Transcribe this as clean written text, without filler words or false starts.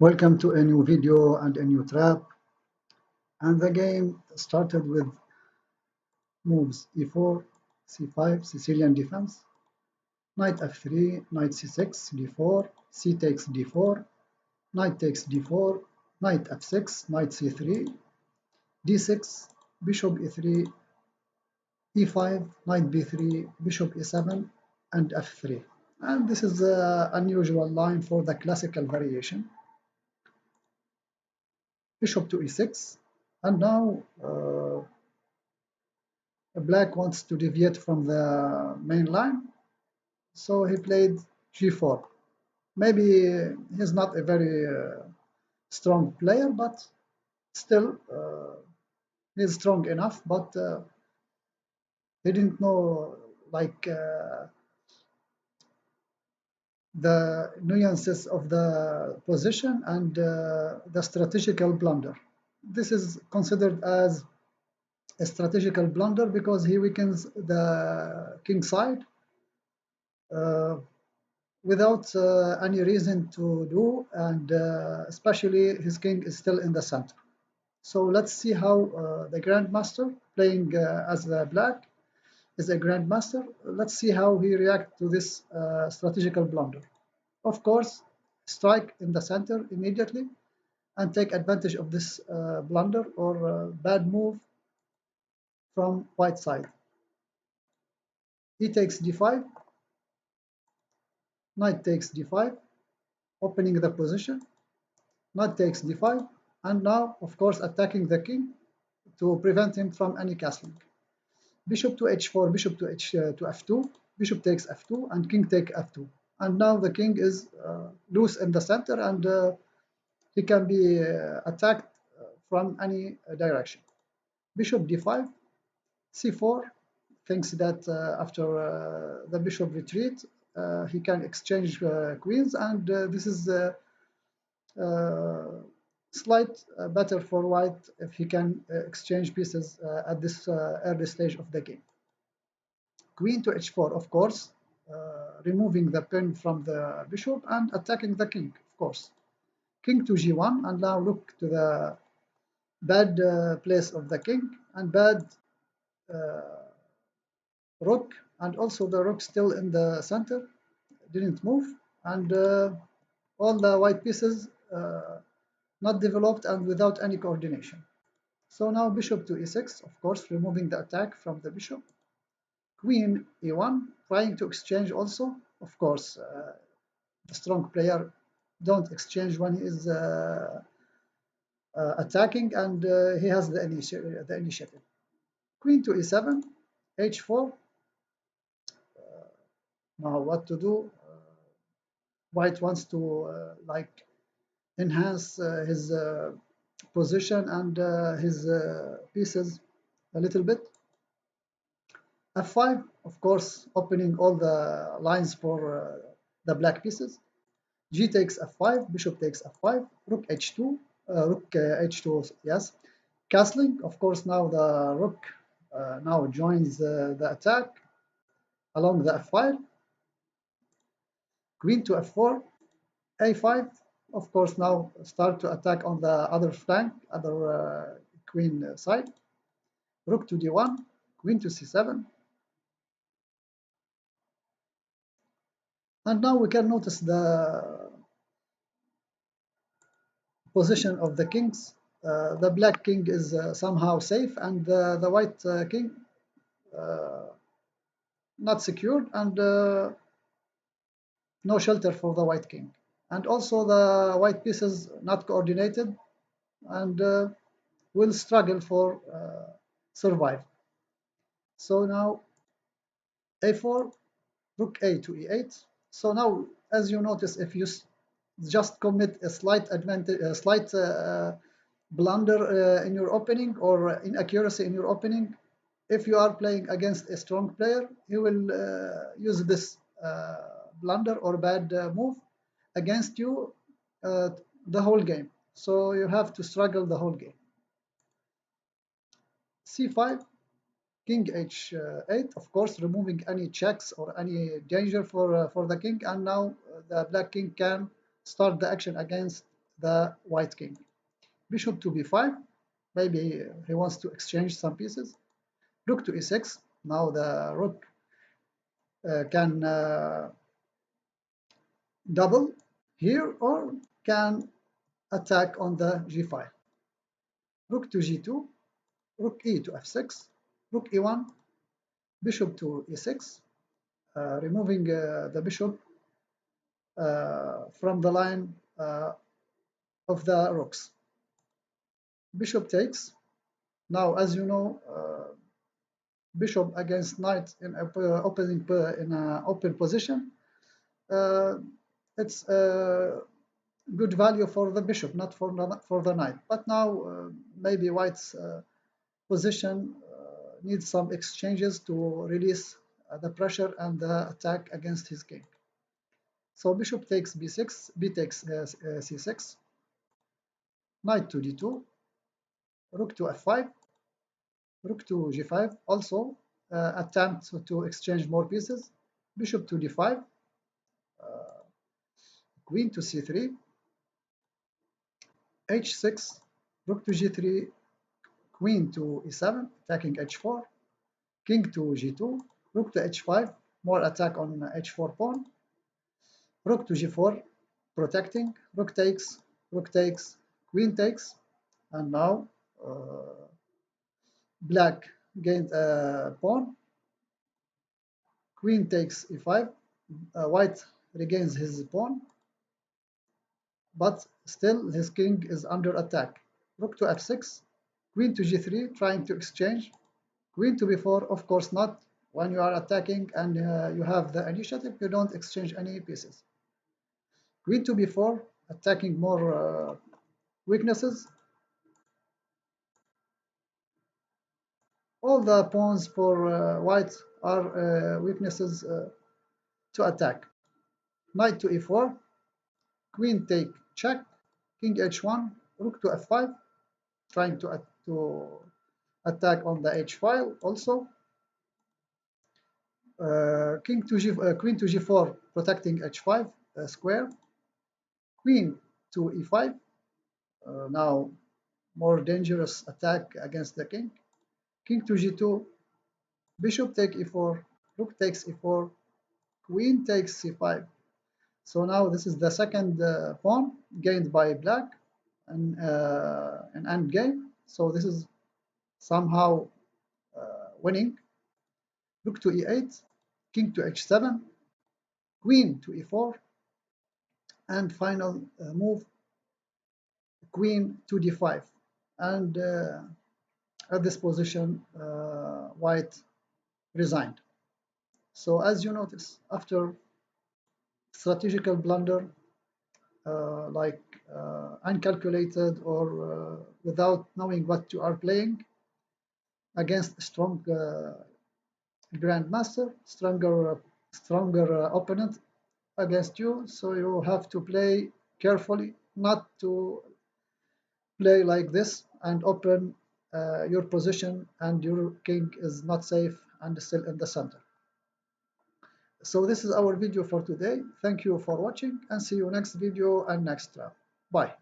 Welcome to a new video and a new trap. And the game started with moves e4, c5, Sicilian defense, knight f3, knight c6, d4, c takes d4, knight takes d4, knight f6, knight c3, d6, bishop e3, e5, knight b3, bishop e7, and f3. And this is an unusual line for the classical variation. Bishop to e6, and now Black wants to deviate from the main line, so he played g4. Maybe he's not a very strong player, but still he's strong enough. But he didn't know the nuances of the position and the strategical blunder. This is considered as a strategical blunder because he weakens the king side without any reason to do, and especially his king is still in the center. So let's see how the grandmaster playing as the black is a grandmaster. Let's see how he reacts to this strategical blunder. Of course, strike in the center immediately and take advantage of this blunder or bad move from white side. He takes d5, knight takes d5, opening the position, knight takes d5, and now, of course, attacking the king to prevent him from any castling. Bishop to h4, bishop to f2, bishop takes f2, and king take f2. And now the king is loose in the center, and he can be attacked from any direction. Bishop d5, c4, thinks that after the bishop retreat, he can exchange queens, and this is slight better for white if he can exchange pieces at this early stage of the game. Queen to h4, of course, removing the pin from the bishop and attacking the king, of course. King to g1, and now look to the bad place of the king and bad rook, and also the rook still in the center, didn't move, and all the white pieces not developed and without any coordination. So now bishop to e6, of course, removing the attack from the bishop. Queen e1, trying to exchange also. Of course, the strong player don't exchange when he is attacking, and he has the initiative. Queen to e7, h4. Now what to do? White wants to enhance his position and his pieces a little bit. f5, of course, opening all the lines for the black pieces. G takes f5, bishop takes f5, rook h2, rook h2, yes. Castling, of course, now the rook now joins the attack along the f5. Queen to f4, a5, of course, now start to attack on the other flank, other queen side. Rook to d1, queen to c7. And now we can notice the position of the kings. The black king is somehow safe, and the white king not secured, and no shelter for the white king. And also the white pieces not coordinated and will struggle for survive. So now a4, rook a to e8. So now, as you notice, if you just commit a slight advantage, a slight blunder in your opening or inaccuracy in your opening, if you are playing against a strong player, he will use this blunder or bad move against you the whole game. So you have to struggle the whole game. c5, king h8, of course, removing any checks or any danger for the king, and now the black king can start the action against the white king. Bishop to b5, maybe he wants to exchange some pieces. Rook to e6, now the rook can double here or can attack on the g file. Rook to g2, rook e to f6, rook e1, bishop to e6, removing the bishop from the line of the rooks. Bishop takes. Now, as you know, bishop against knight in an open position, it's good value for the bishop, not for the knight. But now maybe white's position needs some exchanges to release the pressure and the attack against his king. So bishop takes b6, b takes c6, knight to d2, rook to f5, rook to g5, also attempt to exchange more pieces, bishop to d5, queen to c3, h6, rook to g3, queen to e7, attacking h4, king to g2, rook to h5, more attack on h4 pawn, rook to g4, protecting, rook takes, queen takes, and now black gained a pawn, queen takes e5, white regains his pawn, but still his king is under attack. Rook to f6, queen to g3, trying to exchange, queen to b4, of course not. When you are attacking and you have the initiative, you don't exchange any pieces. Queen to b4, attacking more weaknesses. All the pawns for white are weaknesses to attack. Knight to e4, queen take check, king h1, rook to f5, trying to attack on the h file also. Queen to g4, protecting h5 square. Queen to e5, now more dangerous attack against the king. King to g2, bishop take e4, rook takes e4, queen takes c5. So now this is the second pawn gained by black in an end game. So this is somehow winning. Rook to e8, king to h7, queen to e4, and final move, queen to d5. And at this position, white resigned. So as you notice, after strategical blunder, like uncalculated or without knowing what you are playing against a strong grandmaster, stronger opponent against you, so you have to play carefully, not to play like this and open your position and your king is not safe and still in the center. So this is our video for today. Thank you for watching and see you next video and next round. Bye.